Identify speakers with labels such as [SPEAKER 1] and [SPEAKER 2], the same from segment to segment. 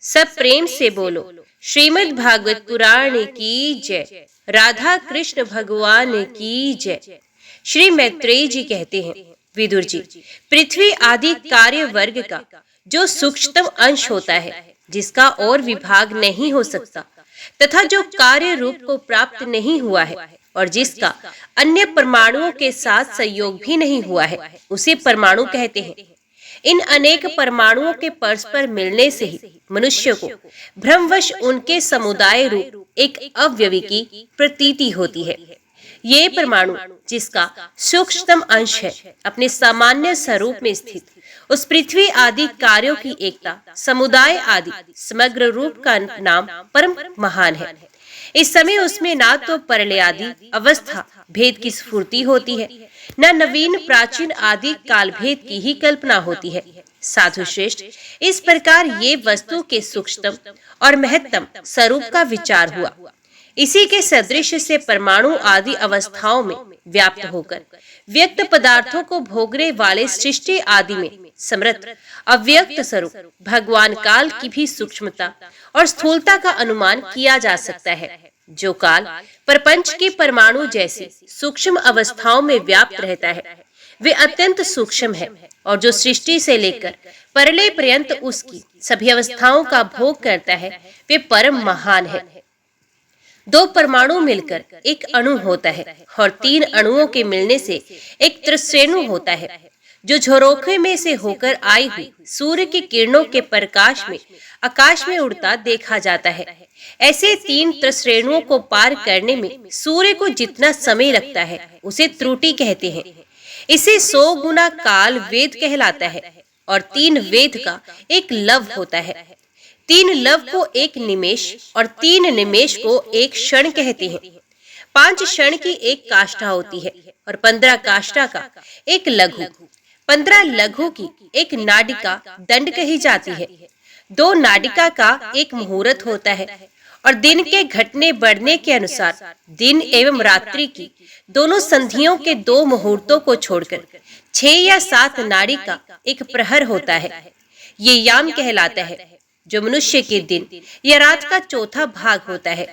[SPEAKER 1] सब प्रेम से बोलो श्रीमद् भागवत पुराण की जय। राधा कृष्ण भगवान की जय। श्री मैत्रेय जी कहते हैं, विदुर जी, पृथ्वी आदि कार्य वर्ग का जो सूक्ष्मतम अंश होता है, जिसका और विभाग नहीं हो सकता तथा जो कार्य रूप को प्राप्त नहीं हुआ है और जिसका अन्य परमाणुओं के साथ संयोग भी नहीं हुआ है, उसे परमाणु कहते हैं। इन अनेक परमाणुओं के परस्पर मिलने से ही मनुष्य को भ्रमवश उनके समुदाय रूप एक अवयवी की प्रतीति होती है। ये परमाणु, जिसका सूक्ष्मतम अंश है, अपने सामान्य स्वरूप में स्थित उस पृथ्वी आदि कार्यों की एकता, समुदाय आदि समग्र रूप का नाम परम महान है। इस समय उसमें ना तो परलय आदि अवस्था भेद की स्फूर्ति होती है, न नवीन प्राचीन आदि काल भेद की ही कल्पना होती है। साधु श्रेष्ठ, इस प्रकार ये वस्तु के सूक्ष्मतम और महत्तम स्वरूप का विचार हुआ। इसी के सदृश से परमाणु आदि अवस्थाओं में व्याप्त होकर व्यक्त पदार्थों को भोगने वाले सृष्टि आदि में समर्थ अव्यक्त स्वरूप भगवान काल की भी सूक्ष्मता और स्थूलता का अनुमान किया जा सकता है। जो काल प्रपंच के परमाणु जैसी सूक्ष्म अवस्थाओं में व्याप्त रहता है, वे अत्यंत सूक्ष्म है, और जो सृष्टि से लेकर परलय पर्यंत उसकी सभी अवस्थाओं का भोग करता है, वे परम महान है। दो परमाणु मिलकर एक अणु होता है, और तीन अणुओं के मिलने से एक त्रिश्रेणु होता है, जो झरोखे में से होकर आई हुई सूर्य की किरणों के प्रकाश में आकाश में उड़ता देखा जाता है। ऐसे तीन त्रिश्रेणुओं को पार करने में सूर्य को जितना समय लगता है, उसे त्रुटि कहते हैं। इसे 100 गुना काल वेद कहलाता है, और 3 वेद का एक लव होता है। 3 लव को एक निमेष और 3 निमेष को एक क्षण कहते हैं। 5 क्षण की एक काष्ठा होती है, और 15 काष्ठा का एक लघु, 15 लघु की एक नाडिका दंड कही जाती है। 2 नाडिका का एक मुहूर्त होता है, और दिन के घटने बढ़ने के अनुसार दिन एवं रात्रि की दोनों संधियों के 2 मुहूर्तों को छोड़कर 6 या 7 नाड़ी का एक प्रहर होता है। ये याम कहलाता है, जो मनुष्य के दिन या रात का चौथा भाग होता है।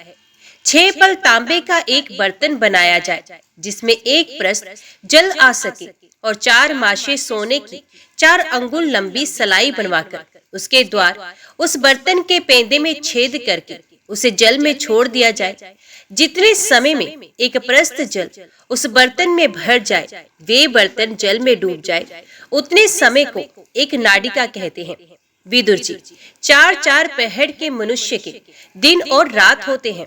[SPEAKER 1] 6 पल तांबे का एक बर्तन बनाया जाए, जिसमें एक प्रस्थ जल आ सके, और 4 माशे सोने की 4 अंगुल लंबी सलाई बनवाकर उसके द्वार उस बर्तन के पेंदे में छेद करके उसे जल में छोड़ दिया जाए। जितने समय में एक प्रस्थ जल उस बर्तन में भर जाए, वे बर्तन जल में डूब जाए, उतने समय को एक नाडिका कहते हैं। विदुर जी, 4-4 पहर के मनुष्य के दिन और रात होते हैं,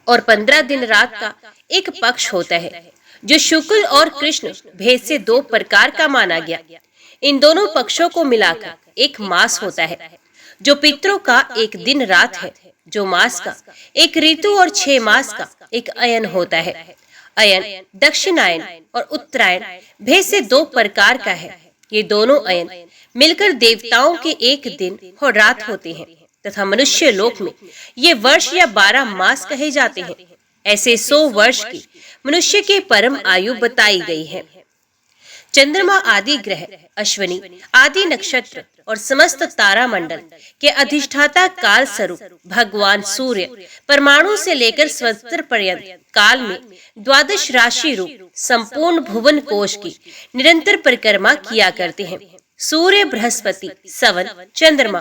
[SPEAKER 1] और 15 दिन रात का एक पक्ष होता है, जो शुक्ल और कृष्ण भेद से 2 प्रकार का माना गया। इन दोनों पक्षों को मिलाकर एक मास होता है, जो पितरों का एक दिन रात है, जो मास का एक ऋतु और 6 मास का एक अयन होता है। अयन दक्षिणायन और उत्तरायण भेद से 2 प्रकार का है। ये दोनों अयन मिलकर देवताओं के एक दिन और रात होते हैं, तथा मनुष्य लोक में ये वर्ष या 12 मास कहे जाते हैं। ऐसे 100 वर्ष की मनुष्य की परम आयु बताई गई है। चंद्रमा आदि ग्रह, अश्विनी आदि नक्षत्र और समस्त तारा मंडल के अधिष्ठाता काल स्वरूप भगवान सूर्य परमाणु से लेकर स्वस्त्र पर्यंत काल में 12 राशि रूप संपूर्ण भुवन कोश की निरंतर परिक्रमा किया करते हैं। सूर्य, बृहस्पति, सवन, चंद्रमा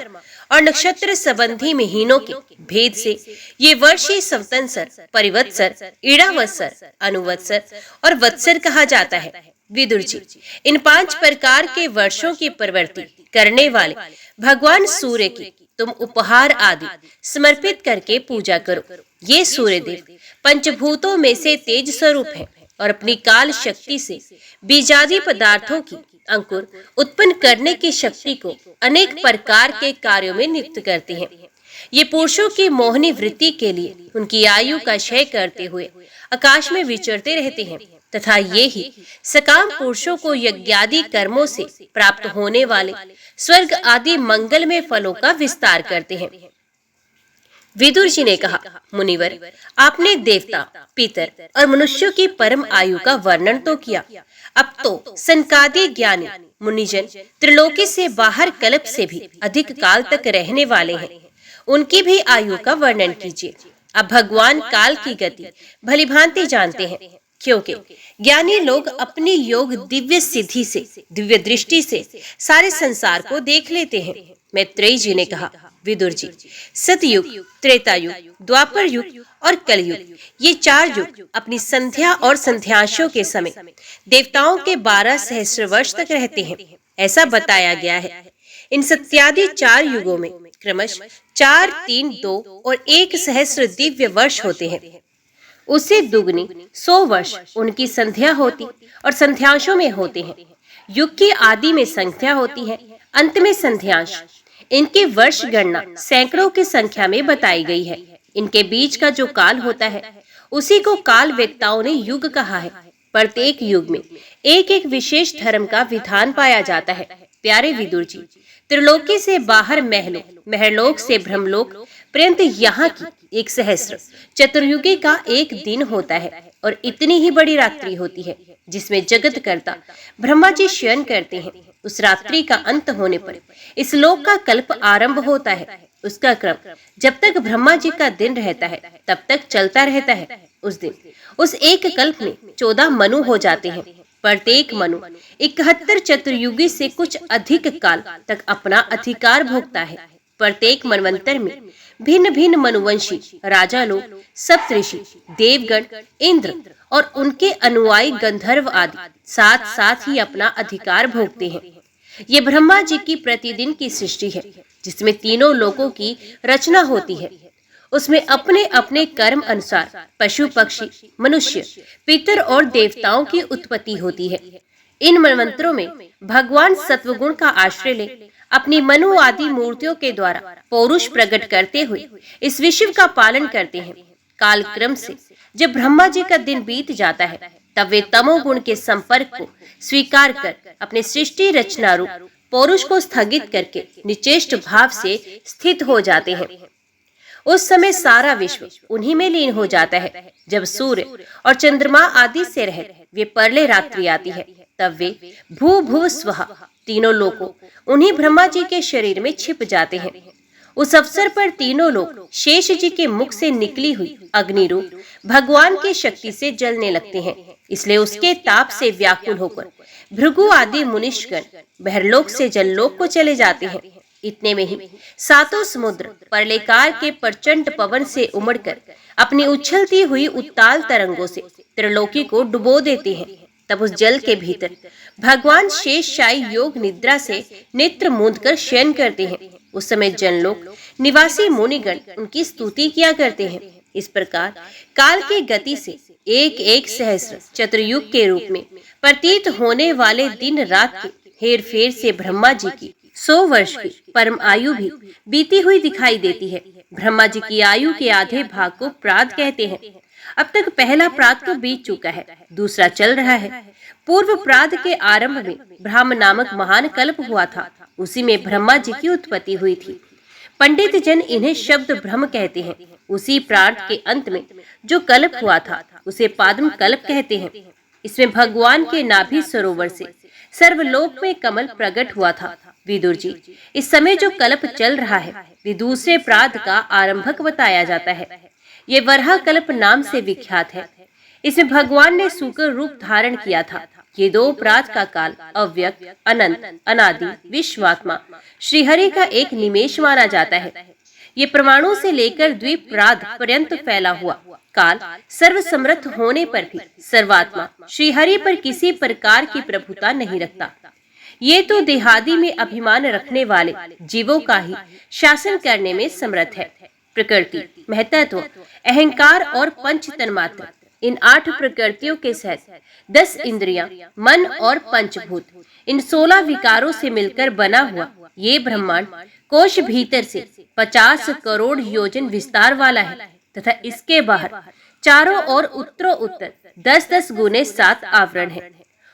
[SPEAKER 1] और नक्षत्र संबंधी महीनों के भेद से ये वर्षीय संवत्सर, परिवत्सर, ईड़ावत्सर, अनुवत्सर और वत्सर कहा जाता है। विदुर जी, इन 5 प्रकार के वर्षों की प्रवृत्ति करने वाले भगवान सूर्य की तुम उपहार आदि समर्पित करके पूजा करो। ये सूर्य देव पंचभूतों में से तेज स्वरूप है, और अपनी काल शक्ति से बीजादि पदार्थों की अंकुर उत्पन्न करने की शक्ति को अनेक प्रकार के कार्यों में नियुक्त करते हैं। ये पुरुषों की मोहनी वृत्ति के लिए उनकी आयु का क्षय करते हुए आकाश में विचरते रहते हैं, तथा ये ही सकाम पुरुषों को यज्ञादि कर्मों से प्राप्त होने वाले स्वर्ग आदि मंगलमय फलों का विस्तार करते हैं। विदुर जी ने कहा, मुनिवर, आपने देवता, पितर और मनुष्यों की परम आयु का वर्णन तो किया, अब तो सनकादि ज्ञानी मुनिजन त्रिलोकी से बाहर कल्प से भी अधिक काल तक रहने वाले हैं, उनकी भी आयु का वर्णन कीजिए। अब भगवान काल की गति भलीभांति जानते हैं, क्योंकि ज्ञानी लोग अपनी योग दिव्य सिद्धि से, दिव्य दृष्टि से सारे संसार को देख लेते हैं। मैत्रेयी जी ने कहा, विदुर जी, सतयुग, त्रेता युग, द्वापर युग और कलयुग, ये 4 युग अपनी संध्या और संध्यांशों के समय देवताओं के 12 सहस्र वर्ष तक रहते हैं, ऐसा बताया गया है। इन सत्यादि 4 युगों में क्रमश 4, 3, 2 और 1 सहस्र दिव्य वर्ष होते हैं। उससे दुगनी 100 वर्ष उनकी संध्या होती और संध्यांशों में होते हैं। युग की आदि में संख्या होती है, अंत में संध्यांश। इनकी वर्ष गणना सैकड़ों की संख्या में बताई गई है। इनके बीच का जो काल होता है उसी को काल वेत्ताओं ने युग कहा है। प्रत्येक युग में एक एक विशेष धर्म का विधान पाया जाता है। प्यारे विदुर जी, त्रिलोकी से बाहर महलोक, महलोक से ब्रह्मलोक पर्यंत यहाँ की 1 सहस्र चतुर्युगी का एक दिन होता है और इतनी ही बड़ी रात्रि होती है जिसमें जगत कर्ता ब्रह्मा जी शयन करते हैं। उस रात्रि का अंत होने पर इस लोक का कल्प आरंभ होता है। उसका क्रम जब तक ब्रह्मा जी का दिन रहता है तब तक चलता रहता है। उस दिन उस एक कल्प में 14 मनु हो जाते हैं। प्रत्येक मनु 71 चतुर्युगी से कुछ अधिक काल तक अपना अधिकार भोगता है। प्रत्येक मनवंतर में भिन्न भिन्न मनुवंशी राजा लोग, सप्तऋषि, देवगण, इंद्र और उनके अनुयायी गंधर्व आदि साथ साथ ही अपना अधिकार भोगते हैं। ये ब्रह्मा जी की प्रतिदिन की सृष्टि है जिसमें तीनों लोकों की रचना होती है। उसमें अपने अपने कर्म अनुसार पशु, पक्षी, मनुष्य, पितर और देवताओं की उत्पत्ति होती है। इन मनवंतरों में भगवान सत्वगुण का आश्रय ले अपनी मनु आदि मूर्तियों के द्वारा पौरुष प्रकट करते हुए इस विश्व का पालन करते हैं। काल क्रम से जब ब्रह्मा जी का दिन बीत जाता है तब वे तमोगुण के संपर्क को स्वीकार कर अपने सृष्टि रचना रूप पौरुष को स्थगित करके निचेष्ट भाव से स्थित हो जाते हैं। उस समय सारा विश्व उन्हीं में लीन हो जाता है। जब सूर्य और चंद्रमा आदि से रहित वे परले रात्रि आती है तब वे भू भुव स्वः तीनों लोगों उन्हीं ब्रह्मा जी के शरीर में छिप जाते हैं। उस अवसर पर तीनों लोग शेष जी के मुख से निकली हुई अग्नि रूप भगवान की शक्ति से जलने लगते हैं। इसलिए उसके ताप से व्याकुल होकर भृगु आदि मुनिष्गण बहरलोक से जललोक को चले जाते हैं। इतने में ही 7 समुद्र प्रलयकाल के प्रचंड पवन से उमड़कर अपनी उछलती हुई उत्ताल तरंगों से त्रिलोकी को डुबो देते हैं। तब उस जल के भीतर भगवान शेषशायी योग निद्रा से नेत्र मूंद कर शयन करते हैं। उस समय जनलोक निवासी मुनिगण उनकी स्तुति किया करते हैं। इस प्रकार काल की गति से एक एक सहस्र चतुर्युग के रूप में प्रतीत होने वाले दिन रात के हेर फेर से ब्रह्मा जी की 100 वर्ष की परम आयु भी बीती हुई दिखाई देती है। ब्रह्मा जी की आयु के आधे भाग को प्रात कहते हैं। अब तक पहला प्रात तो बीत चुका है, दूसरा चल रहा है। पूर्व प्रात के आरंभ में ब्रह्म नामक महान कल्प हुआ था। उसी में ब्रह्मा जी की उत्पत्ति हुई थी। पंडित जन इन्हें शब्द ब्रह्म कहते हैं। उसी प्रात के अंत में जो कल्प हुआ था उसे पाद्म कल्प कहते हैं। इसमें भगवान के नाभि सरोवर से सर्वलोक में कमल प्रकट हुआ था। विदुर जी, इस समय जो कल्प चल रहा है वे दूसरे प्रात का आरंभक बताया जाता है। ये वराह कल्प नाम से विख्यात है। इसमें भगवान ने सूकर रूप धारण किया था। ये 2 प्रात का काल अव्यक्त, अनंत, अनादि, विश्वात्मा श्रीहरि का एक निमेष माना जाता है। ये परमाणु से लेकर द्विप्राद पर्यंत फैला हुआ काल सर्वसमर्थ होने पर भी सर्वात्मा श्रीहरि पर किसी प्रकार की प्रभुता नहीं रखता। ये तो देहादि में अभिमान रखने वाले जीवों का ही शासन करने में समर्थ है। प्रकृति, महतत्व, अहंकार और पंच तन्मात्र, इन 8 प्रकृतियों के सहित 10 इंद्रियां, मन और पंचभूत, इन 16 विकारों से मिलकर बना हुआ ये ब्रह्मांड कोश भीतर से 50 करोड़ योजन विस्तार वाला है तथा इसके बाहर चारों ओर उत्तरों उत्तर 10-10 गुने 7 आवरण है।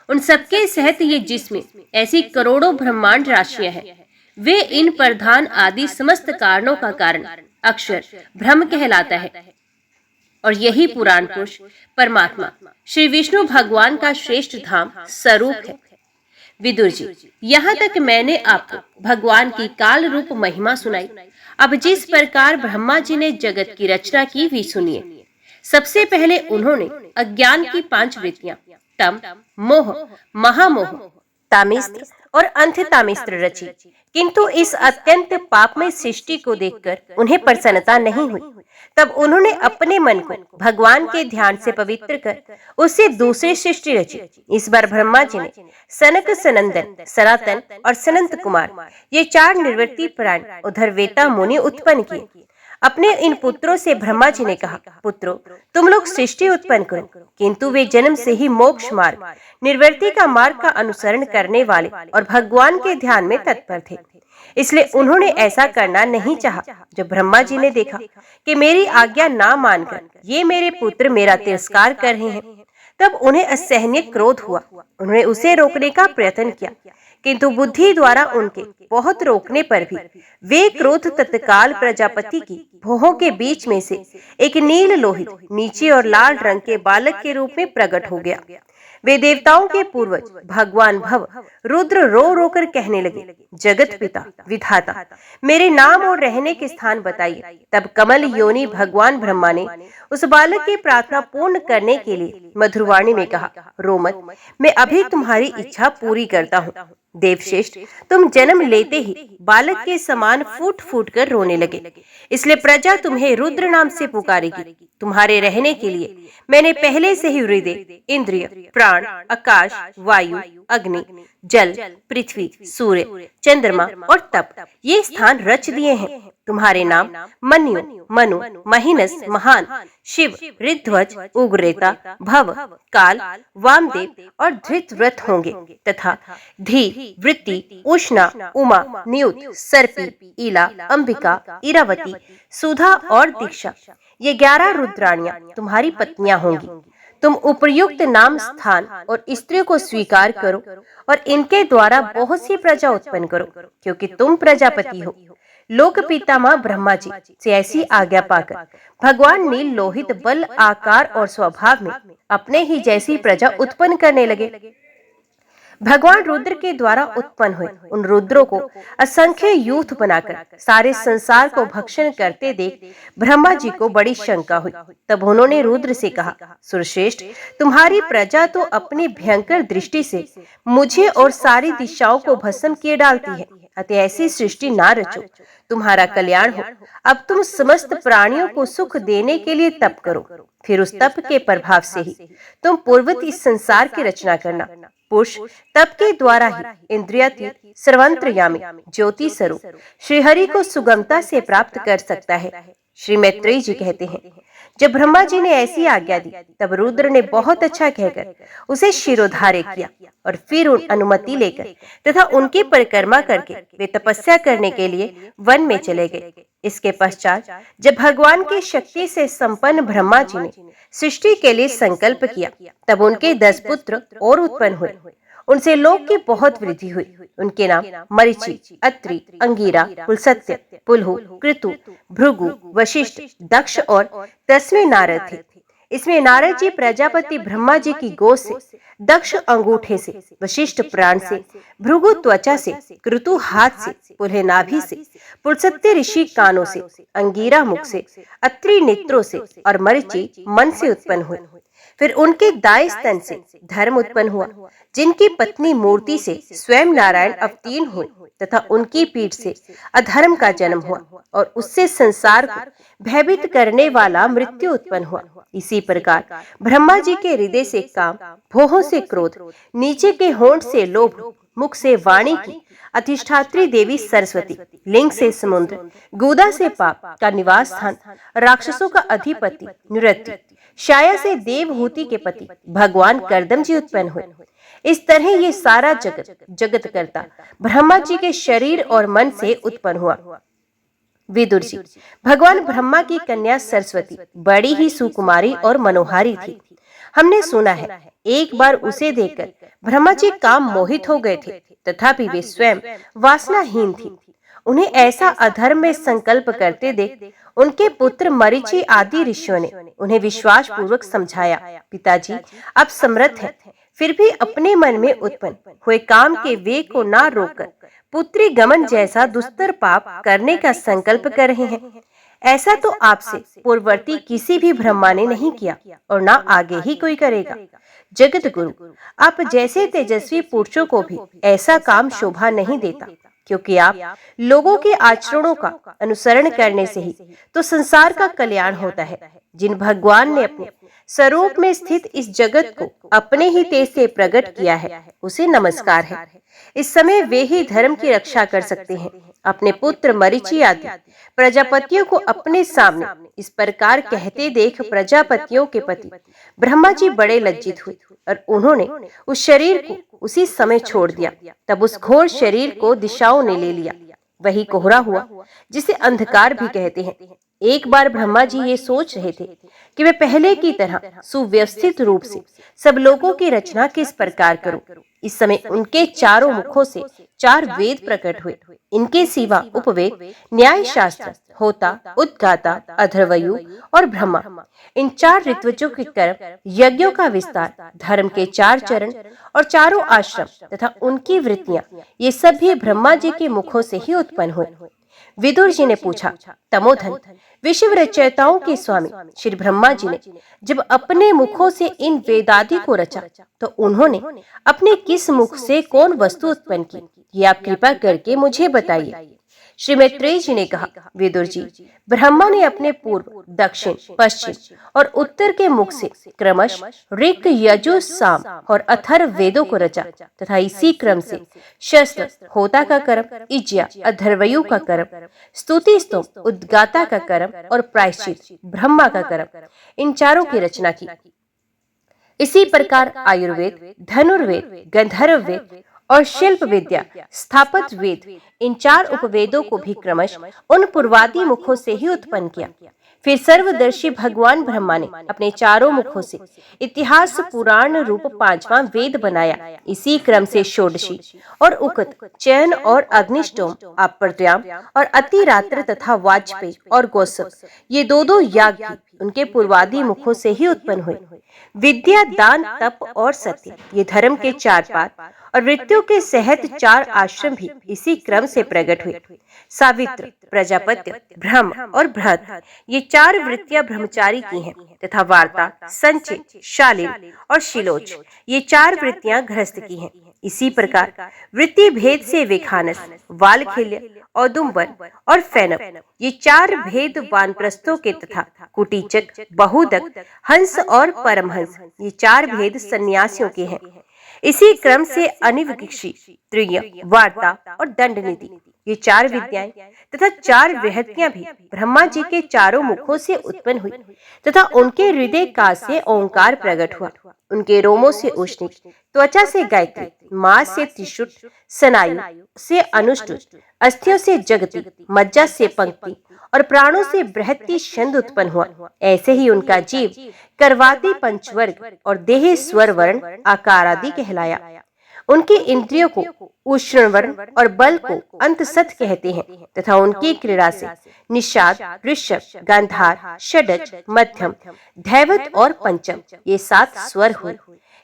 [SPEAKER 1] उन सबके सहित ये जिसमें ऐसी करोड़ों ब्रह्मांड राशियां हैं। वे इन प्रधान आदि समस्त कारणों का कारण अक्षर ब्रह्म कहलाता है और यही पुराण पुरुष परमात्मा श्री विष्णु भगवान का श्रेष्ठ धाम स्वरूप है। विदुर जी, यहाँ तक मैंने आपको भगवान की काल रूप महिमा सुनाई। अब जिस प्रकार ब्रह्मा जी ने जगत की रचना की भी सुनिए। सबसे पहले उन्होंने अज्ञान की 5 वृत्तियां तम, मोह, महामोह, तामिस्त्र और अंधतामिस्त्र रची। किंतु इस अत्यंत पापमय सृष्टि को देखकर उन्हें प्रसन्नता नहीं हुई। तब उन्होंने अपने मन को भगवान के ध्यान से पवित्र कर उससे दूसरी सृष्टि रची। इस बार ब्रह्मा जी ने सनक, सनंदन, सनातन और सनंत कुमार ये 4 निर्वृत्ति प्राण उधर वेता मुनि उत्पन्न किए। अपने इन पुत्रों से ब्रह्मा जी ने कहा, पुत्रों, तुम लोग सृष्टि उत्पन्न करो। किंतु वे जन्म से ही मोक्ष मार्ग, निर्वृत्ति का मार्ग का अनुसरण करने वाले और भगवान के ध्यान में तत्पर थे, इसलिए उन्होंने ऐसा करना नहीं चाहा। जब ब्रह्मा जी ने देखा कि मेरी आज्ञा ना मानकर ये मेरे पुत्र मेरा तिरस्कार कर रहे हैं, तब उन्हें असहनीय क्रोध हुआ। उन्होंने उसे रोकने का प्रयत्न किया, किंतु बुद्धि द्वारा उनके बहुत रोकने पर भी वे क्रोध तत्काल प्रजापति की भौहों के बीच में से एक नील लोहित, नीचे और लाल रंग के बालक के रूप में प्रकट हो गया। वे देवताओं के पूर्वज भगवान भव रुद्र रो रो कर कहने लगे, जगत पिता विधाता, मेरे नाम और रहने के स्थान बताइए। तब कमल योनि भगवान ब्रह्मा ने उस बालक की प्रार्थना पूर्ण करने के लिए मधुरवाणी में कहा, रो मत, मैं अभी तुम्हारी इच्छा पूरी करता हूँ। देवश्रेष्ठ, तुम जन्म लेते ही बालक के समान फूट फूट कर रोने लगे, इसलिए प्रजा तुम्हें रुद्र नाम से पुकारेगी। तुम्हारे रहने के लिए मैंने पहले से ही हृदय, इंद्रिय, प्राण, आकाश, वायु, अग्नि, जल, पृथ्वी, सूर्य, चंद्रमा और तप ये स्थान रच दिए हैं। तुम्हारे नाम मन्यु, मनु, महिनस, महान, शिव, ऋध्वज, उग्ररेता, भव, काल, वामदेव और धृतव्रत होंगे तथा धी, वृत्ति, उष्णा, उमा, नियुत, सर्पी, ईला, अंबिका, इरावती, सुधा और दीक्षा ये 11 रुद्राणियां तुम्हारी पत्नियां होंगी। तुम उपयुक्त नाम, स्थान और स्त्रियों को स्वीकार करो और इनके द्वारा बहुत सी प्रजा उत्पन्न करो, क्योंकि तुम प्रजापति हो। लोक पितामह ब्रह्मा जी से ऐसी आज्ञा पाकर भगवान नील लोहित बल, आकार और स्वभाव में अपने ही जैसी प्रजा उत्पन्न करने लगे। भगवान रुद्र के द्वारा उत्पन्न हुए उन रुद्रों को असंख्य यूथ बनाकर सारे संसार को भक्षण करते देख ब्रह्मा जी को बड़ी शंका हुई। तब उन्होंने रुद्र से कहा, सुरश्रेष्ठ, तुम्हारी प्रजा तो अपनी भयंकर दृष्टि से मुझे और सारी दिशाओं को भस्म किए डालती है, अतः ऐसी सृष्टि ना रचो, तुम्हारा कल्याण हो। अब तुम समस्त प्राणियों को सुख देने के लिए तप करो, फिर उस तप के प्रभाव से ही तुम पूर्वत इस संसार की रचना करना। पुरुष तप के द्वारा ही इंद्रियातीत, सर्वंतर्यामी, ज्योति स्वरूप श्रीहरि को सुगमता से प्राप्त कर सकता है। श्री मैत्रेय जी कहते हैं, जब ब्रह्मा जी ने ऐसी आज्ञा दी, तब रुद्र ने बहुत अच्छा कहकर उसे शिरोधार्य किया और फिर अनुमति लेकर तथा उनकी परिक्रमा करके वे तपस्या करने के लिए वन में चले गए। इसके पश्चात जब भगवान की शक्ति से संपन्न ब्रह्मा जी ने सृष्टि के लिए संकल्प किया, तब उनके 10 पुत्र और उत्पन्न हुए। उनसे लोक की बहुत वृद्धि हुई। उनके नाम मरीचि, अत्रि, अंगिरा, पुलस्त्य, पुलहु, कृतु, भृगु, वशिष्ठ, दक्ष और 10वें नारद थे। इसमें नारद जी प्रजापति ब्रह्मा जी की गोद से, दक्ष अंगूठे से, वशिष्ठ प्राण से, भृगु त्वचा से, कृतु हाथ से, पुलह नाभि से, पुलस्त्य ऋषि कानों से, अंगिरा मुख से, अत्रि नेत्रों से और मरीचि मन से उत्पन्न हुए। फिर उनके दाएं स्तन से धर्म उत्पन्न हुआ, जिनकी पत्नी मूर्ति से स्वयं नारायण अवतीर्ण हुए तथा उनकी पीठ से अधर्म का जन्म हुआ और उससे संसार को भयभीत करने वाला मृत्यु उत्पन्न हुआ। इसी प्रकार ब्रह्मा जी के हृदय से काम, भौहों से क्रोध, नीचे के होंठ से लोभ, मुख से वाणी की अधिष्ठात्री देवी सरस्वती, लिंग से समुद्र, गुदा से पाप का निवास स्थान, राक्षसों का अधिपति नृत्य, शाया से देवहूति के पति भगवान कर्दम जी उत्पन्न हुए। इस तरह ये सारा जगत करता ब्रह्मा जी के शरीर और मन से उत्पन्न हुआ। विदुर जी, भगवान ब्रह्मा की कन्या सरस्वती बड़ी ही सुकुमारी और मनोहारी थी। हमने सुना है एक बार उसे देखकर ब्रह्मा जी काम मोहित हो गए थे, तथापि वे स्वयं वासनाहीन थी। उन्हें ऐसा अधर्म में संकल्प करते देख उनके पुत्र मरीचि आदि ऋषियों ने उन्हें विश्वास पूर्वक समझाया, पिताजी आप समर्थ हैं, फिर भी अपने मन में उत्पन्न हुए काम के वेग को ना रोककर पुत्री गमन जैसा दुस्तर पाप करने का संकल्प कर रहे हैं। ऐसा तो आपसे पूर्ववर्ती किसी भी ब्रह्मा ने नहीं किया और ना आगे ही कोई करेगा। जगत गुरु, आप जैसे तेजस्वी पुरुषों को भी ऐसा काम शोभा नहीं देता, क्योंकि आप लोगों के आचरणों का अनुसरण करने से ही तो संसार का कल्याण होता है। जिन भगवान ने अपने स्वरूप में स्थित इस जगत को अपने ही तेज से प्रकट किया है, उसे नमस्कार है। इस समय वे ही धर्म की रक्षा कर सकते हैं। अपने पुत्र मरीचि आदि प्रजापतियों को अपने सामने इस प्रकार कहते देख प्रजापतियों के पति ब्रह्मा जी बड़े लज्जित हुए और उन्होंने उस शरीर को उसी समय छोड़ दिया। तब उस घोर शरीर को दिशाओं ने ले लिया। वही कोहरा हुआ जिसे अंधकार भी कहते हैं। एक बार ब्रह्मा जी ये सोच रहे थे कि वे पहले की तरह सुव्यवस्थित रूप से सब लोगों की रचना किस प्रकार करूं। इस समय उनके चारों मुखों से 4 वेद प्रकट हुए। इनके सिवा उपवेद, न्याय शास्त्र, होता, उद्गाता, अथर्वयु और ब्रह्मा, इन 4 ऋत्विजों के कर्म, यज्ञों का विस्तार, धर्म के 4 चरण और चारों आश्रम तथा उनकी वृत्तियां, ये सब भी ब्रह्मा जी के मुखों से ही उत्पन्न हुए। विदुर जी ने पूछा, तमोधन, विश्व रचयिताओं के स्वामी श्री ब्रह्मा जी ने जब अपने मुखों से इन वेदादि को रचा, तो उन्होंने अपने किस मुख से कौन वस्तु उत्पन्न की, ये आप कृपा करके मुझे बताइए। श्री मैत्रेय जी ने कहा, विदुर जी, ब्रह्मा ने अपने पूर्व, दक्षिण, पश्चिम और उत्तर के मुख से क्रमश ऋक, यजु, साम और अथर्व वेदों को रचा तथा इसी क्रम से शस्त्र, होता का कर्म, इज्या, अथर्वयु का कर्म, स्तुति, स्तोम, उद्गाता का कर्म और प्रायश्चित, ब्रह्मा का कर्म, इन चारों की रचना की। इसी प्रकार आयुर्वेद, धनुर्वेद, गंधर्व वेद और शिल्प विद्या, स्थापत वेद, इन 4 उपवेदों को भी क्रमश उन पूर्वादि मुखों से ही उत्पन्न किया। फिर सर्वदर्शी भगवान ब्रह्मा ने अपने चारों मुखों से इतिहास पुराण रूप 5वां वेद बनाया। इसी क्रम से षोडशी और उकत, चयन और अग्निष्टोम, अपर्याम और अतिरात्र तथा वाजपेयी और गौसव, ये 2 याग भी उनके पूर्वादि मुखों से ही उत्पन्न हुए। विद्या, दान, तप और सत्य, ये धर्म के 4 पाद और वृत्तियों के सहत 4 आश्रम भी इसी क्रम से प्रकट हुए। सावित्र, प्रजापत्य, ब्रह्म और बृहद, ये 4 वृत्तियां ब्रह्मचारी की हैं तथा वार्ता, संचित, शालीन और शिलोच, ये 4 वृत्तियां गृहस्थ की हैं। इसी प्रकार वृत्ति भेद से विखानस, वालखिल्य, औदुंबर और फैनक, ये 4 भेद वानप्रस्थों के तथा कुटीचक, बहुदक, हंस और परमहंस, ये 4 भेद सन्यासियों के हैं। इसी क्रम से अनिविक्षी, त्रिय, वार्ता और दंड नीति, ये 4 विद्याएं तथा 4 विहतियां भी ब्रह्मा जी के चारों मुखों से उत्पन्न हुई तथा उनके हृदय का से ओंकार प्रकट हुआ। उनके रोमों से उष्णिक, त्वचा से गायत्री, मांस से त्रिशुट, स्नायु से अनुष्टुप, अस्थियों से जगति, मज्जा से पंक्ति और प्राणों से बृहति छंद उत्पन्न हुआ। ऐसे ही उनका जीव करवाती पंचवर्ग और देह स्वर वर्ण आकार आदि कहलाया। उनकी इंद्रियों को उष्ण वर्ण और बल को अंतसत कहते हैं तथा उनकी क्रीड़ा से निषाद, ऋषभ, गांधार, षडज, मध्यम, धैवत और पंचम, ये 7 स्वर हुए।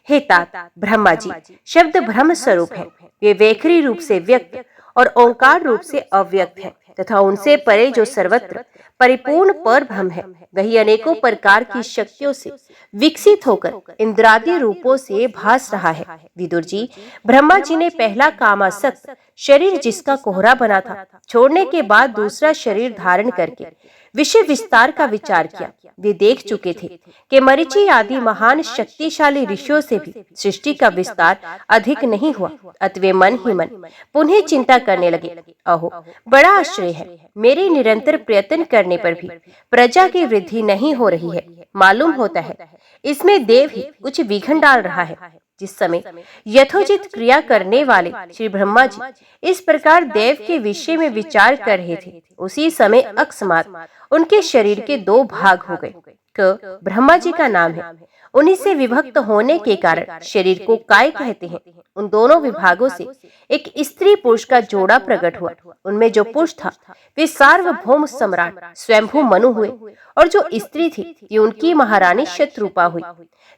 [SPEAKER 1] हे तात, ब्रह्मा जी शब्द ब्रह्म स्वरूप है। वे वैखरी रूप से व्यक्त और ओंकार रूप से अव्यक्त है तथा उनसे परे जो सर्वत्र परिपूर्ण पर ब्रह्म है, वही अनेकों प्रकार की शक्तियों से विकसित होकर इंद्रादि रूपों से भास रहा है। विदुर जी, ब्रह्मा जी ने पहला कामासक्त शरीर जिसका कोहरा बना था, छोड़ने के बाद दूसरा शरीर धारण करके विषय विस्तार का विचार किया। वे देख चुके थे कि मरीचि आदि महान शक्तिशाली ऋषियों से भी सृष्टि का विस्तार अधिक नहीं हुआ। अतः मन ही मन पुनः चिंता करने लगे, अहो बड़ा आश्चर्य है, मेरे निरंतर प्रयत्न करने पर भी प्रजा की वृद्धि नहीं हो रही है। मालूम होता है इसमें देव ही कुछ विघ्न डाल रहा है। जिस समय यथोचित क्रिया करने वाले श्री ब्रह्मा जी इस प्रकार देव के विषय में विचार कर रहे थे, उसी समय अकस्मात उनके शरीर के 2 भाग हो गए। क ब्रह्मा जी का नाम है। उन्हीं से विभक्त होने के कारण शरीर को काय कहते हैं। उन दोनों विभागों से एक स्त्री पुरुष का जोड़ा प्रकट हुआ। उनमें जो पुरुष था वे सार्वभौम सम्राट स्वयंभू मनु हुए और जो स्त्री थी ये उनकी महारानी शत्रुपा हुई।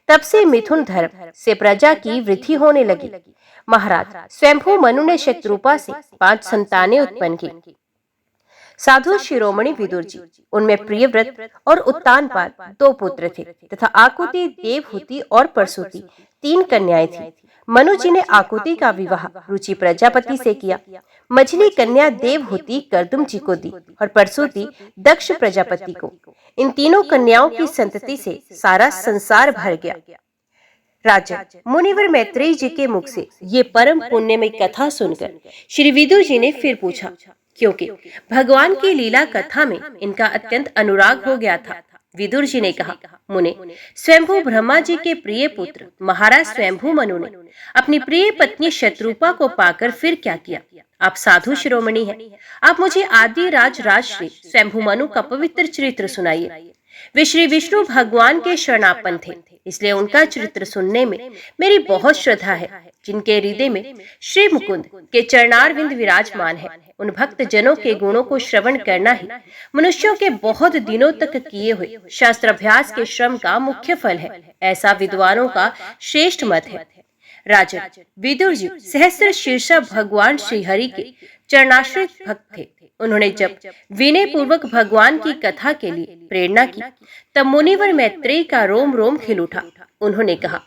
[SPEAKER 1] तब से मिथुन धर्म से प्रजा की वृद्धि होने लगी। महाराज स्वयंभू मनु ने शत्रुपा से 5 संतानें उत्पन्न की। साधु शिरोमणि विदुर जी, उनमें प्रियव्रत और उत्तानपाद 2 पुत्र थे तथा आकुति, देवहूति और परसुति 3 कन्याएं थीं। मनु जी ने आकुति का विवाह रुचि प्रजापति से किया। मझली कन्या देवहूति कर्दम जी को दी और परसुति दक्ष प्रजापति को। इन तीनों कन्याओं की संतति से सारा संसार भर गया। राजन, मुनिवर मैत्रेयी जी के मुख से ये परम पुण्यमय कथा सुनकर श्री विदुर जी ने फिर पूछा, क्योंकि भगवान की लीला कथा में इनका अत्यंत अनुराग हो गया था। विदुर जी ने कहा, मुने, स्वयंभू ब्रह्मा जी के प्रिय पुत्र महाराज स्वयंभू मनु ने अपनी प्रिय पत्नी शत्रुपा को पाकर फिर क्या किया? आप साधु शिरोमणि हैं, आप मुझे आदि राजश्री स्वयंभू मनु का पवित्र चरित्र सुनाइए। वे श्री विष्णु भगवान के शरणापन्न थे, इसलिए उनका चरित्र सुनने में मेरी बहुत श्रद्धा है। जिनके हृदय में श्री मुकुंद के चरणारविंद विराजमान है, उन भक्त जनों के गुणों को श्रवण करना ही मनुष्यों के बहुत दिनों तक किए हुए शास्त्राभ्यास के श्रम का मुख्य फल है, ऐसा विद्वानों का श्रेष्ठ मत है। राजन, विदुर जी सहस्त्र शीर्षा भगवान श्रीहरि के चरणाश्रित भक्त थे। उन्होंने जब विनय पूर्वक भगवान की कथा के लिए प्रेरणा की तब मुनिवर मैत्रेयी का रोम रोम खिल उठा। उन्होंने कहा,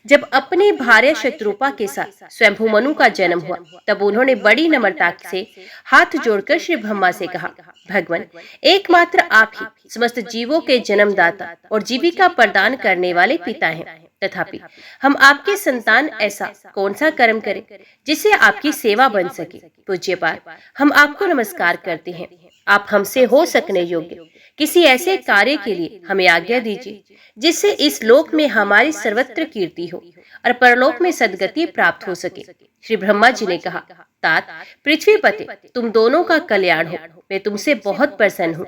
[SPEAKER 1] जब अपनी भार्या शत्रुपा के साथ स्वयंभू मनु का जन्म हुआ तब उन्होंने बड़ी नम्रता से हाथ जोड़कर श्री ब्रह्मा से कहा, भगवान, एकमात्र आप ही समस्त जीवों के जन्मदाता और जीविका प्रदान करने वाले पिता हैं। तथापि हम आपके संतान ऐसा कौन सा कर्म करें जिससे आपकी सेवा बन सके? पूज्यपाद, हम आपको नमस्कार करते हैं। आप हमसे हो सकने योग्य किसी ऐसे कार्य के लिए हमें आज्ञा दीजिए जिससे इस लोक में हमारी सर्वत्र कीर्ति हो और परलोक में सद्गति प्राप्त हो सके। श्री ब्रह्मा जी ने कहा, तात पृथ्वीपते, तुम दोनों का कल्याण हो। मैं तुमसे बहुत प्रसन्न हूँ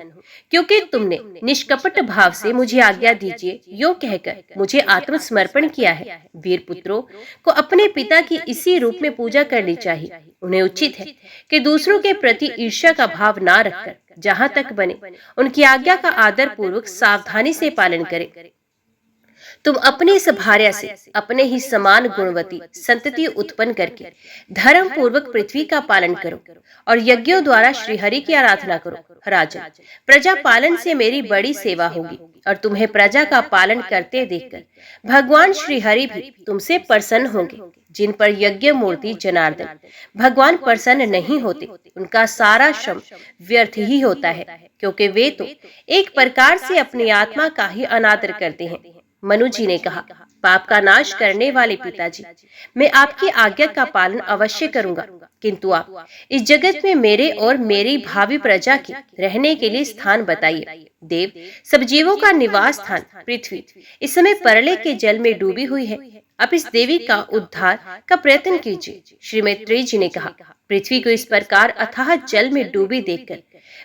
[SPEAKER 1] क्योंकि तुमने निष्कपट भाव से मुझे आज्ञा दीजिए यो कहकर मुझे आत्मसमर्पण किया है। वीर पुत्रों को अपने पिता की इसी रूप में पूजा करनी चाहिए। उन्हें उचित है कि दूसरों के प्रति ईर्ष्या का भाव ना रखकर जहाँ तक बने उनकी आज्ञा का आदर पूर्वक सावधानी से पालन करें। तुम अपनी इस भार्या से अपने ही समान गुणवती संतति उत्पन्न करके धर्म पूर्वक पृथ्वी का पालन करो और यज्ञों द्वारा श्रीहरि की आराधना करो। राजन, प्रजा पालन से मेरी बड़ी सेवा होगी और तुम्हें प्रजा का पालन करते देखकर भगवान श्रीहरि भी तुमसे प्रसन्न होंगे। जिन पर यज्ञ मूर्ति जनार्दन भगवान प्रसन्न नहीं होते उनका सारा श्रम व्यर्थ ही होता है, क्योंकि वे तो एक प्रकार से अपनी आत्मा का ही अनादर करते हैं। मनु जी ने कहा, पाप का नाश करने वाले पिताजी, मैं आपकी आज्ञा का पालन अवश्य करूंगा, किंतु आप इस जगत में मेरे और मेरी भावी प्रजा के रहने के लिए स्थान बताइए। देव, सब जीवों का निवास स्थान पृथ्वी इस समय परलय के जल में डूबी हुई है। आप इस देवी का उद्धार का प्रयत्न कीजिए। श्री मैत्रेयी जी ने कहा, पृथ्वी को इस प्रकार अथाह जल में डूबी देखकर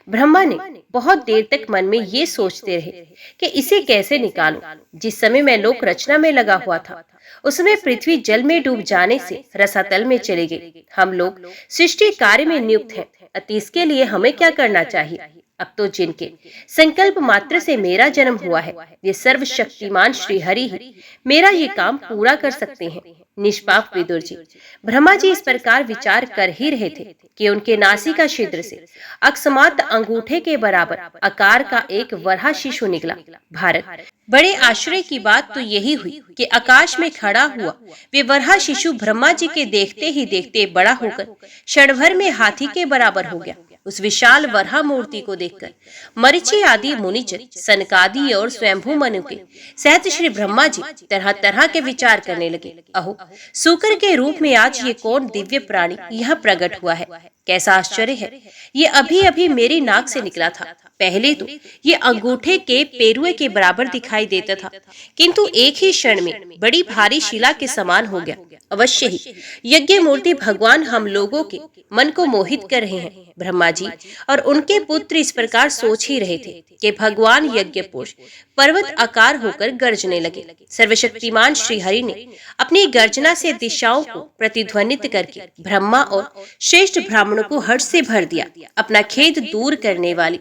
[SPEAKER 1] ब्रह्मा ने बहुत देर तक मन में ये सोचते रहे कि इसे कैसे निकालूं। जिस समय मैं लोक रचना में लगा हुआ था उस समय पृथ्वी जल में डूब जाने से रसातल में चले गई। हम लोग सृष्टि कार्य में नियुक्त हैं, अतः इसके लिए हमें क्या करना चाहिए? अब तो जिनके संकल्प मात्र से मेरा जन्म हुआ है ये सर्वशक्तिमान श्रीहरि ही मेरा ये काम पूरा कर सकते हैं। निष्पाप विदुर जी, ब्रह्मा जी इस प्रकार विचार कर ही रहे थे कि उनके नासिका छिद्र से अकस्मात अंगूठे के बराबर आकार का एक वरहा शिशु निकला। भारत, बड़े आश्चर्य की बात तो यही हुई कि आकाश में खड़ा हुआ वे वरहा शिशु ब्रह्मा जी के देखते ही देखते बड़ा होकर क्षण भर में हाथी के बराबर हो गया। उस विशाल वरहा मूर्ति को देखकर मरीचि आदि मुनिजन, सनकादि और स्वयंभू मनु के सहित श्री ब्रह्मा जी तरह तरह के विचार करने लगे। अहो, सूकर के रूप में आज ये कौन दिव्य प्राणी यहाँ प्रकट हुआ है? कैसा आश्चर्य है! ये अभी अभी मेरी नाक से निकला था पहले तो ये अंगूठे के पेरुए के बराबर दिखाई देता था, किंतु एक ही क्षण में बड़ी भारी शिला के समान हो गया। अवश्य ही यज्ञ मूर्ति भगवान हम लोगों के मन को मोहित कर रहे हैं। ब्रह्मा जी और उनके पुत्र इस प्रकार सोच ही रहे थे कि भगवान यज्ञ पुरुष पर्वत आकार होकर गर्जने लगे। सर्वशक्तिमान श्रीहरि ने अपनी गर्जना से दिशाओं को प्रतिध्वनित करके ब्रह्मा और श्रेष्ठ ब्राह्मणों को हर्ष से भर दिया। अपना खेद दूर करने वाली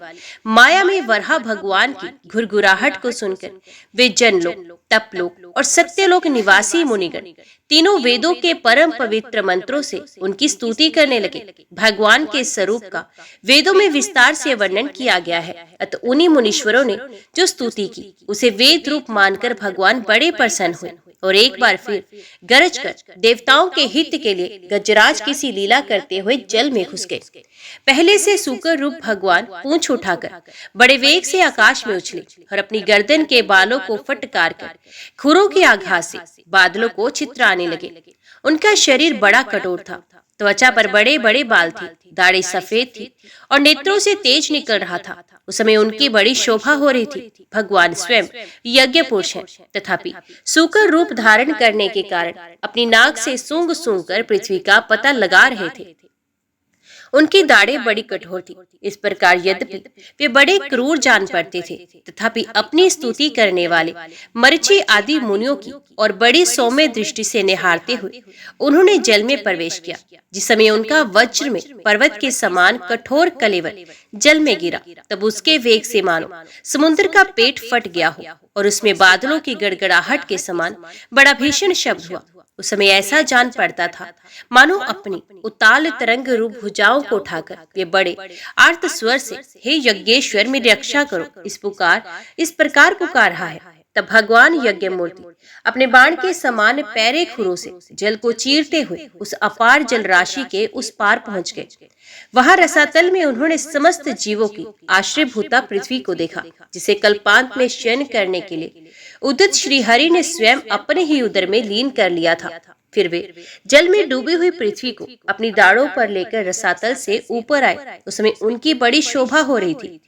[SPEAKER 1] माया में वराह भगवान की घुरघुराहट को सुनकर वे जनलोक, तपलोक और सत्यलोक निवासी मुनिगण तीनों वेदों के परम पवित्र मंत्रों से उनकी स्तुति करने लगे। भगवान के स्वरूप का वेदों में विस्तार से वर्णन किया गया है। अतः उन्हीं मुनीश्वरों ने जो स्तुति की उसे वेद रूप मानकर भगवान बड़े प्रसन्न हुए और एक बार फिर गरज कर देवताओं के हित के लिए गजराज किसी लीला करते हुए जल में घुस गए। पहले से सूकर रूप भगवान पूंछ उठाकर बड़े वेग से आकाश में उछले और अपनी गर्दन के बालों को फटकार कर खुरों के आघात से बादलों को छितराने लगे। उनका शरीर बड़ा कठोर था, त्वचा पर बड़े बड़े बाल थे, दाढ़ी सफेद थी और नेत्रों से तेज निकल रहा था। उस समय उनकी बड़ी शोभा हो रही थी। भगवान स्वयं यज्ञ पुरुष हैं, तथापि सूकर रूप धारण करने के कारण अपनी नाक से सूंघ सूंघ कर पृथ्वी का पता लगा रहे थे। उनकी दाढ़ें बड़ी कठोर थी। इस प्रकार यद्यपि वे बड़े क्रूर जान पड़ते थे, तथापि अपनी स्तुति करने वाले मरीचि आदि मुनियों की और बड़ी सौम्य दृष्टि से निहारते हुए उन्होंने जल में प्रवेश किया। जिस समय उनका वज्र में पर्वत के समान कठोर कलेवर जल में गिरा, तब उसके वेग से मानो समुद्र का पेट फट गया हो और उसमें बादलों की गड़गड़ाहट के समान बड़ा भीषण शब्द हुआ। उस समय ऐसा जान पड़ता था मानो अपनी उताल तरंग रूप भुजाओं को उठाकर वे बड़े आर्त स्वर से हे यज्ञेश्वर मेरी रक्षा करो इस प्रकार पुकार रहा है। तब भगवान यज्ञ मूर्ति अपने बाण के समान पैरे खुरों से जल को चीरते हुए उस अपार जल राशि के उस पार पहुंच गए। वहां रसातल में उन्होंने समस्त जीवों की आश्रयभूता पृथ्वी को देखा, जिसे कल्पांत में शयन करने के लिए उदित श्रीहरि ने स्वयं अपने ही उदर में लीन कर लिया था। फिर वे जल में डूबी हुई पृथ्वी को अपनी दाढ़ों पर लेकर रसातल से ऊपर आए। उस समय उनकी बड़ी शोभा हो रही थी।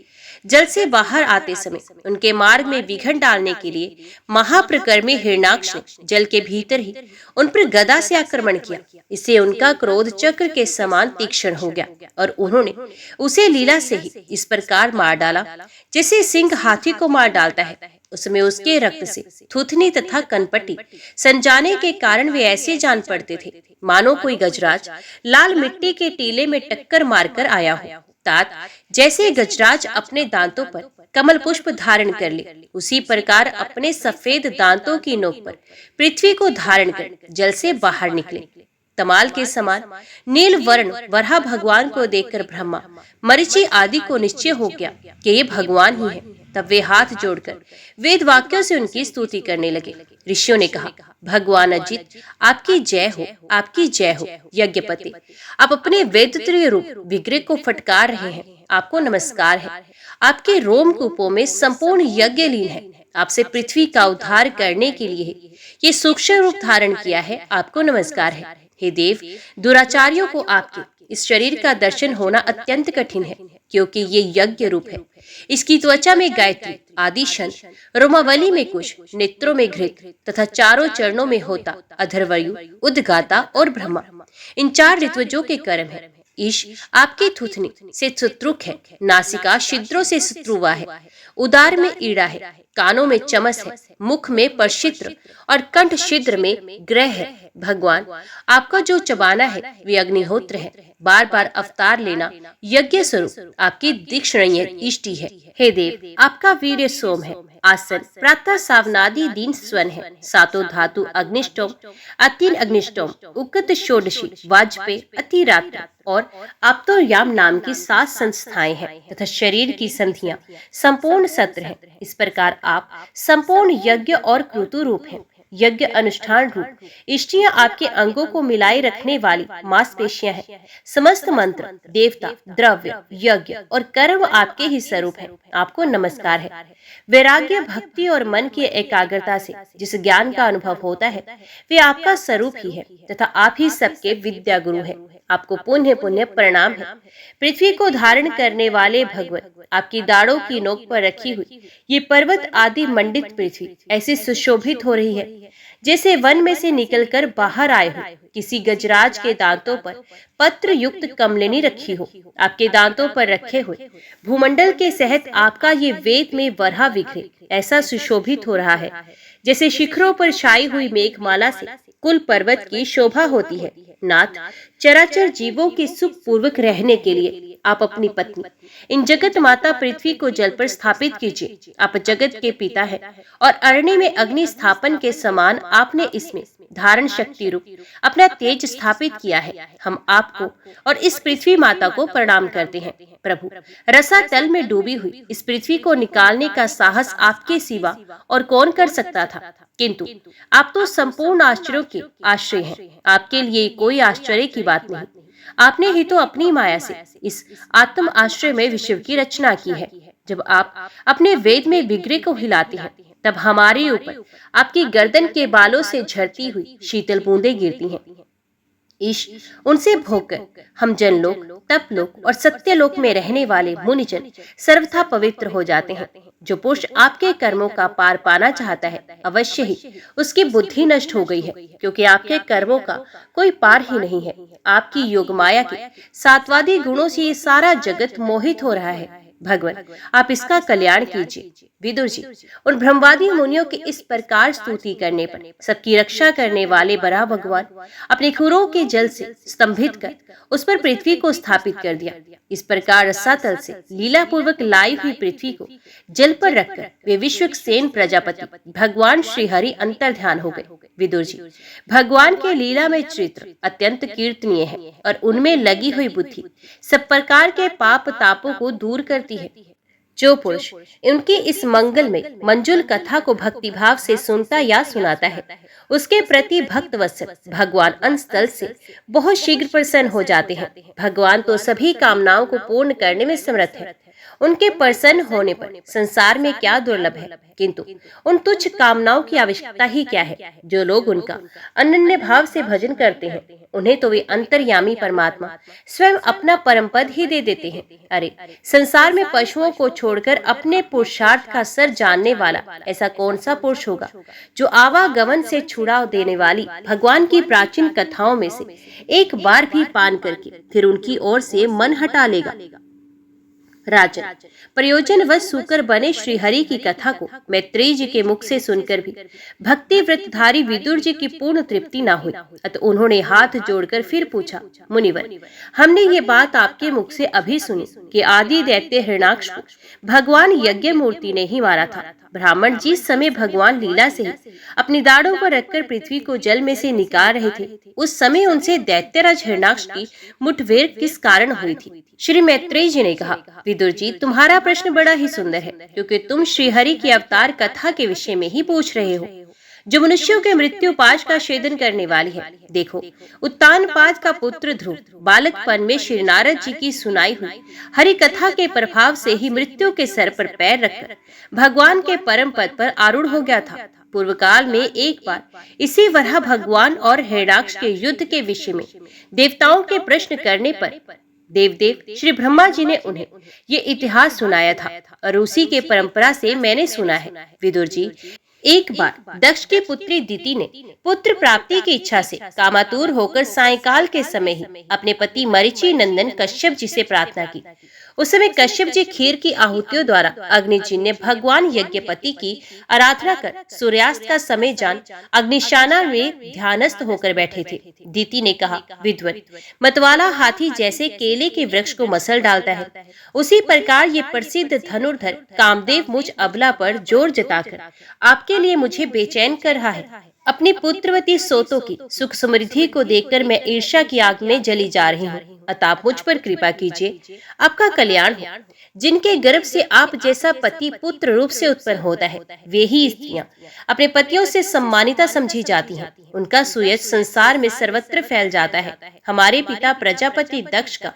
[SPEAKER 1] जल से बाहर आते समय उनके मार्ग में विघ्न डालने के लिए महाप्रकर्मी हिरणाक्ष ने जल के भीतर ही उन पर गदा से आक्रमण किया। इससे उनका क्रोध चक्र के समान तीक्ष्ण हो गया और उन्होंने उसे लीला से ही इस प्रकार मार डाला जैसे सिंह हाथी को मार डालता है। उसमें उसके रक्त से थूथनी तथा कनपटी संजाने के कारण वे ऐसे जान पड़ते थे मानो कोई गजराज लाल मिट्टी के टीले में टक्कर मारकर आया हो। तात जैसे गजराज अपने दांतों पर कमल पुष्प धारण कर ले, उसी प्रकार अपने सफेद दांतों की नोक पर पृथ्वी को धारण कर जल से बाहर निकले। तमाल के समान नील वर्ण वराह भगवान को देखकर ब्रह्मा मरीचि आदि को निश्चय हो गया कि ये भगवान ही है। तब वे हाथ जोड़कर वेद वाक्यों से उनकी स्तुति करने लगे। ऋषियों ने कहा, भगवान अजित आपकी जय हो, आपकी जय हो। यज्ञपति आप अपने वेदत्रीय रूप विग्रह को फटकार रहे हैं, आपको नमस्कार है। आपके रोमकूपों में संपूर्ण यज्ञ लीन है। आपसे पृथ्वी का उद्धार करने के लिए ये सूक्ष्म रूप धारण किया है, आपको नमस्कार है। हे देव, दुराचारियों को आपके इस शरीर का दर्शन होना अत्यंत कठिन है, क्योंकि ये यज्ञ रूप है। इसकी त्वचा में गायत्री आदि शन, रोमावली में कुश, नेत्रों में घृत तथा चारों चरणों में होता, अधरवयु, उद्गाता और ब्रह्मा, इन चार ऋत्विजों के कर्म है। ईश आपकी थूथनी से शत्रुक है, नासिका छिद्रों से शत्रुवा है, उदार में ईड़ा है, कानों में चमस है, मुख में परशित्र और कंठ छिद्र में ग्रह है। भगवान आपका जो चबाना है वे अग्निहोत्र है। बार बार अवतार लेना यज्ञ स्वरूप आपकी दीक्षणीय इष्टि है। हे देव, आपका वीर्य सोम है। आसन प्रातः सावनादि दीन स्वन है। सातों धातु अग्निष्टोम, अतीन अग्निष्टोम, उक्त षोडशी, वाजपेय, अतिरात्र और आप्तोयाम नाम की 7 संस्थाएं हैं तथा शरीर की संधियां संपूर्ण सत्र है। इस प्रकार आप संपूर्ण यज्ञ और क्रतु रूप हैं। यज्ञ अनुष्ठान रूप इष्टियां आपके अंगों को मिलाए रखने वाली मांसपेशियां हैं। समस्त मंत्र, देवता, द्रव्य, यज्ञ और कर्म आपके ही स्वरूप है, आपको नमस्कार है। वैराग्य, भक्ति और मन की एकाग्रता से जिस ज्ञान का अनुभव होता है वे आपका स्वरूप ही है तथा आप ही सबके विद्या गुरु है। आपको पुण्य पुण्य प्रणाम है। पृथ्वी को धारण करने वाले भगवत, आपकी दाढ़ों की नोक पर रखी हुई ये पर्वत आदि मंडित पृथ्वी ऐसी सुशोभित हो रही है जैसे वन में से निकलकर बाहर आए हो। किसी गजराज के दांतों पर पत्र युक्त कमलिनी रखी हो। आपके दांतों पर रखे हुए भूमंडल के सहित आपका ये वेद में वरहा विग्रह ऐसा सुशोभित हो रहा है जैसे शिखरों पर छाई हुई मेघमाला से कुल पर्वत की शोभा होती है। नाथ, चराचर जीवों के सुख पूर्वक रहने के लिए आप अपनी पत्नी इन जगत माता पृथ्वी को जल पर स्थापित कीजिए। आप जगत के पिता हैं और अरण्य में अग्नि स्थापन के समान आपने इसमें धारण शक्ति रूप अपना तेज स्थापित किया है। हम आपको और इस पृथ्वी माता को प्रणाम करते हैं। प्रभु, रसातल में डूबी हुई इस पृथ्वी को निकालने का साहस आपके सिवा और कौन कर सकता था, किंतु आप तो संपूर्ण आश्चर्यों के आश्रय हैं। आपके लिए कोई आश्चर्य की बात नहीं। आपने ही तो अपनी माया से इस आत्म आश्रय में विश्व की रचना की है। जब आप अपने वेद में विग्रह को हिलाते हैं तब हमारे ऊपर आपकी गर्दन के बालों से झरती हुई शीतल बूंदें गिरती हैं। ईश, उनसे भोगकर हम जनलोक, तपलोक और सत्यलोक में रहने वाले मुनिजन सर्वथा पवित्र हो जाते हैं। जो पुरुष आपके कर्मों का पार पाना चाहता है, अवश्य ही उसकी बुद्धि नष्ट हो गई है, क्योंकि आपके कर्मों का कोई पार ही नहीं है। आपकी योग माया के सात्वादी गुणों से ये सारा जगत मोहित हो रहा है। भगवान, आप इसका कल्याण कीजिए। विदुर जी, उन ब्रह्मवादी मुनियों के इस प्रकार स्तुति करने पर सबकी रक्षा करने वाले बरा भगवान अपने खुरों के जल से स्तंभित कर उस पर पृथ्वी को स्थापित कर दिया। इस प्रकार रसातल से लीला पूर्वक लाई हुई पृथ्वी को जल पर रखकर वे विश्वक्सेन प्रजापति भगवान श्री हरि अंतर ध्यान हो गए। विदुर जी, भगवान के लीला में चित्र अत्यंत कीर्तनीय है और उनमें लगी हुई बुद्धि सब प्रकार के पाप तापों को दूर करती है। जो पुरुष उनकी इस मंगल में मंजुल कथा को भक्ति भाव से सुनता या सुनाता है, उसके प्रति भक्त वत्सल भगवान अंतस्थल से बहुत शीघ्र प्रसन्न हो जाते हैं। भगवान तो सभी कामनाओं को पूर्ण करने में समर्थ है। उनके प्रसन्न होने पर संसार में क्या दुर्लभ है, किंतु उन तुच्छ कामनाओं की आवश्यकता ही क्या है। जो लोग उनका अनन्य भाव से भजन करते हैं, उन्हें तो वे अंतर्यामी परमात्मा स्वयं अपना परम पद ही दे देते हैं। अरे, संसार में पशुओं को छोड़कर अपने पुरुषार्थ का सर जानने वाला ऐसा कौन सा पुरुष होगा जो आवागमन से छुड़ाव देने वाली भगवान की प्राचीन कथाओं में से एक बार भी पान करके फिर उनकी ओर से मन हटा लेगा। राजन, प्रयोजनवश सूकर बने श्रीहरि की कथा को मैत्रेय जी के मुख से सुनकर भी भक्ति व्रतधारी विदुर जी की पूर्ण तृप्ति न हुई। अतः उन्होंने हाथ जोड़कर फिर पूछा, मुनिवर, हमने ये बात आपके मुख से अभी सुनी कि आदि दैत्य हिरण्याक्ष को भगवान यज्ञ मूर्ति ने ही मारा था। ब्राह्मण जिस समय भगवान लीला से ही अपनी दाढ़ों पर रखकर पृथ्वी को जल में से निकाल रहे थे, उस समय उनसे दैत्यराज हिरण्याक्ष की मुठभेड़ किस कारण हुई थी? श्री मैत्रेय जी ने कहा, विदुर जी, तुम्हारा प्रश्न बड़ा ही सुंदर है, क्योंकि तुम श्रीहरि की अवतार कथा के विषय में ही पूछ रहे हो, जो मनुष्यों के मृत्यु पाश का छेदन करने वाली है। देखो, उत्तानपाद का पुत्र ध्रुव बालकपन में श्री नारद जी की सुनाई हुई हरि कथा के प्रभाव से ही मृत्यु के सर पर पैर रखकर भगवान के परम पद पर आरूढ़ हो गया था। पूर्व काल में एक बार इसी वरह भगवान और हिरण्याक्ष के युद्ध के विषय में देवताओं के प्रश्न करने पर देवदेव श्री ब्रह्मा जी ने उन्हें ये इतिहास सुनाया था और उसी के परंपरा से मैंने सुना है। विदुर जी, एक बार दक्ष की पुत्री दिति ने पुत्र प्राप्ति की इच्छा से कामातुर होकर सायंकाल के समय ही अपने पति मरीचि नंदन कश्यप जी से प्रार्थना की। उस समय कश्यप जी खीर की आहुतियों द्वारा अग्नि जी ने भगवान यज्ञपति की आराधना कर सूर्यास्त का समय जान अग्निशाना में ध्यानस्थ होकर बैठे थे। दिति ने कहा, विद्वर, मतवाला हाथी जैसे केले के वृक्ष को मसल डालता है, उसी प्रकार ये प्रसिद्ध धनुर्धर कामदेव मुझ अबला पर जोर जताकर आपके लिए मुझे बेचैन कर रहा है। अपनी पुत्रवती सोतों की सुख समृद्धि को देखकर मैं ईर्ष्या की आग में जली जा रही हूँ। अतः आप मुझ पर कृपा कीजिए, आपका कल्याण हो। जिनके गर्भ से आप जैसा पति पुत्र रूप से उत्पन्न होता है, वे ही स्त्रियां अपने पतियों से सम्मानिता समझी जाती हैं। उनका सुयश संसार में सर्वत्र फैल जाता है। हमारे पिता प्रजापति दक्ष का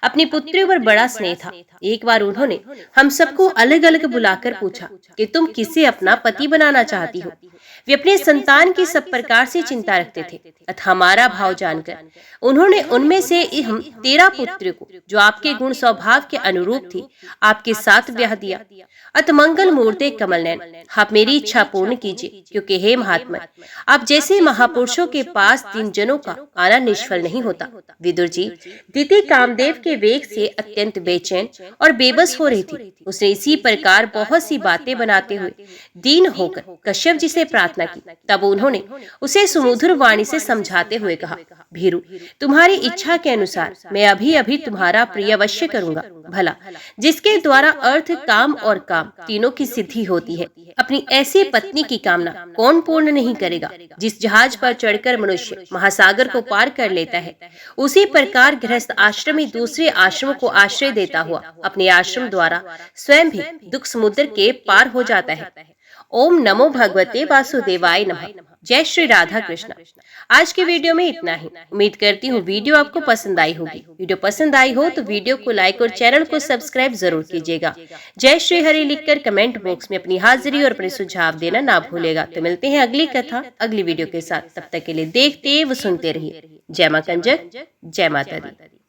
[SPEAKER 1] अपनी पुत्रियों पर बड़ा स्नेह था। एक बार उन्होंने हम सबको अलग अलग बुलाकर पूछा कि तुम किसे अपना पति बनाना चाहती हो। वे अपने संतान की सब प्रकार से चिंता रखते थे। अतः हमारा भाव जानकर उन्होंने उनमें से हम 13 पुत्र को, जो आपके गुण स्वभाव के अनुरूप थी, आपके साथ ब्याह दिया। अत मंगल मूर्ते कमल नयन, आप मेरी इच्छा पूर्ण कीजिए, क्योंकि हे महात्मा, आप जैसे महापुरुषों के पास 3 जनों का आना निष्फल नहीं होता। विदुर जी, दीति कामदेव के वेग से अत्यंत बेचैन और बेबस हो रही थी। उसने इसी प्रकार बहुत सी बातें बनाते हुए दीन होकर कश्यप जी से प्रार्थना की। तब उन्होंने उसे सुमधुर वाणी से समझाते हुए कहा, भीरु, तुम्हारी इच्छा के अनुसार मैं अभी अभी तुम्हारा प्रिय अवश्य करूंगा। भला जिसके द्वारा अर्थ, काम और काम तीनों की सिद्धि होती है, अपनी ऐसी पत्नी की कामना कौन पूर्ण नहीं करेगा। जिस जहाज पर चढ़कर मनुष्य महासागर को पार कर लेता है, उसी प्रकार गृहस्थ आश्रमी दूसरे आश्रम को आश्रय देता हुआ अपने आश्रम द्वारा स्वयं भी दुख समुद्र के पार हो जाता है। ओम नमो भगवते वासुदेवाय नमः। जय श्री राधा कृष्ण। आज के वीडियो में इतना ही। उम्मीद करती हूँ वीडियो आपको पसंद आई होगी। वीडियो पसंद आई हो तो वीडियो को लाइक और चैनल को सब्सक्राइब जरूर कीजिएगा। जय श्री हरि लिखकर कमेंट बॉक्स में अपनी हाजिरी और अपने सुझाव देना ना भूलेगा। तो मिलते हैं अगली कथा अगली वीडियो के साथ। तब तक के लिए देखते व सुनते रहिए। जय मां कंजक, जय माता दी।